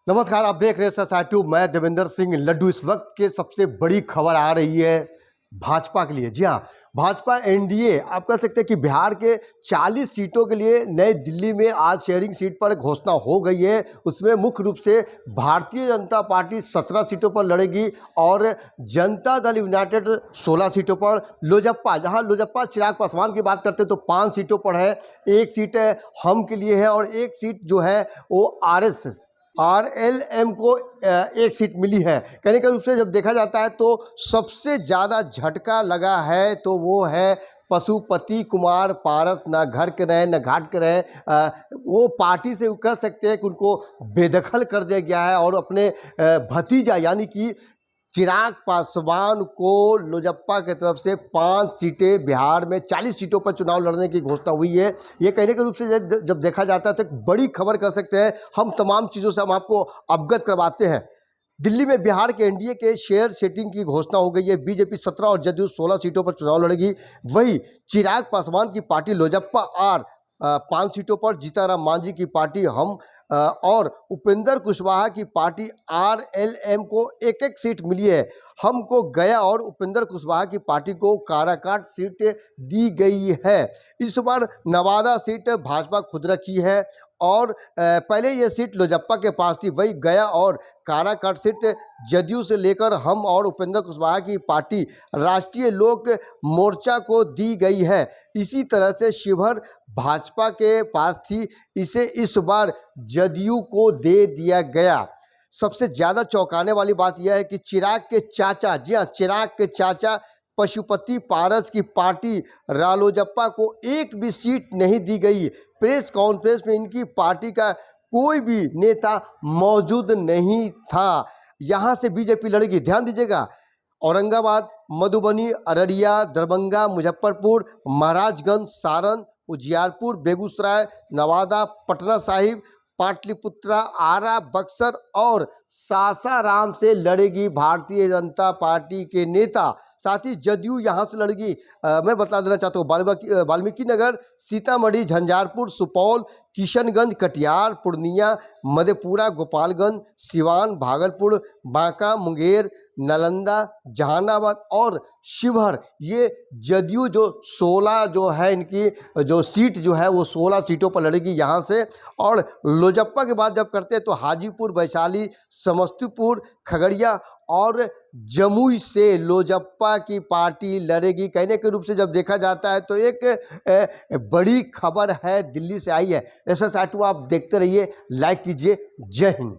नमस्कार, आप देख रहे हैं सोसाइटी। मैं देवेंद्र सिंह लड्डू। इस वक्त के सबसे बड़ी खबर आ रही है भाजपा के लिए। जी हाँ, भाजपा एनडीए आप कह सकते हैं कि बिहार के 40 सीटों के लिए नई दिल्ली में आज शेयरिंग सीट पर घोषणा हो गई है। उसमें मुख्य रूप से भारतीय जनता पार्टी 17 सीटों पर लड़ेगी और जनता दल यूनाइटेड 16 सीटों पर। लोजप्पा, जहां लोजप्पा चिराग पासवान की बात करते हैं तो 5 सीटों पर है। एक सीट हम के लिए है और एक सीट जो है वो RLM को एक सीट मिली है। कहने के रूप से जब देखा जाता है तो सबसे ज़्यादा झटका लगा है तो वो है पशुपति कुमार पारस। ना घर के रहे न घाट के रहे, वो पार्टी से कह सकते हैं कि उनको बेदखल कर दिया गया है और अपने भतीजा यानी कि चिराग पासवान को लोजप्पा की तरफ से 5 सीटें, बिहार में 40 सीटों पर चुनाव लड़ने की घोषणा हुई है। ये कहने के रूप से जब देखा जाता है तो एक बड़ी खबर कर सकते हैं। हम तमाम चीज़ों से हम आपको अवगत करवाते हैं। दिल्ली में बिहार के एनडीए के शेयर सेटिंग की घोषणा हो गई है। बीजेपी 17 और जदयू 16 सीटों पर चुनाव लड़ेगी। वही चिराग पासवान की पार्टी लोजप्पा 5 सीटों पर, जीताराम मांझी की पार्टी हम और उपेंद्र कुशवाहा की पार्टी RLM को एक एक सीट मिली है। हमको गया और उपेंद्र कुशवाहा की पार्टी को काराकाट सीट दी गई है। इस बार नवादा सीट भाजपा खुद रखी है और पहले ये सीट लोजप्पा के पास थी। वही गया और काराकाट सीट जदयू से लेकर हम और उपेंद्र कुशवाहा की पार्टी राष्ट्रीय लोक मोर्चा को दी गई है। इसी तरह से शिवहर भाजपा के पास थी, इसे इस बार जदयू को दे दिया गया। सबसे ज़्यादा चौंकाने वाली बात यह है कि चिराग के चाचा, जी हाँ, चिराग के चाचा पशुपति पारस की पार्टी रालोजप्पा को एक भी सीट नहीं दी गई। प्रेस कॉन्फ्रेंस में इनकी पार्टी का कोई भी नेता मौजूद नहीं था। यहाँ से बीजेपी लड़ेगी, ध्यान दीजिएगा। औरंगाबाद, मधुबनी, अररिया, दरभंगा, मुजफ्फरपुर, महाराजगंज, सारण, उजियारपुर, बेगूसराय, नवादा, पटना साहिब, पाटलिपुत्रा, आरा, बक्सर और सासाराम से लड़ेगी भारतीय जनता पार्टी के नेता। साथ ही जदयू यहाँ से लड़ेगी। मैं बता देना चाहता हूँ, वाल्मीकि नगर, सीतामढ़ी, झंझारपुर, सुपौल, किशनगंज, कटिहार, पूर्णिया, मधेपुरा, गोपालगंज, सिवान, भागलपुर, बांका, मुंगेर, नालंदा, जहानाबाद और शिवहर, ये जदयू जो 16 जो है इनकी जो सीट जो है वो 16 सीटों पर लड़ेगी यहाँ से। और लोजप्पा के बाद जब करते हैं तो हाजीपुर, वैशाली, समस्तीपुर, खगड़िया और जमुई से लोजप्पा की पार्टी लड़ेगी। कहने के रूप से जब देखा जाता है तो एक बड़ी खबर है दिल्ली से आई है। ऐसा साइट आप देखते रहिए, लाइक कीजिए। जय हिंद।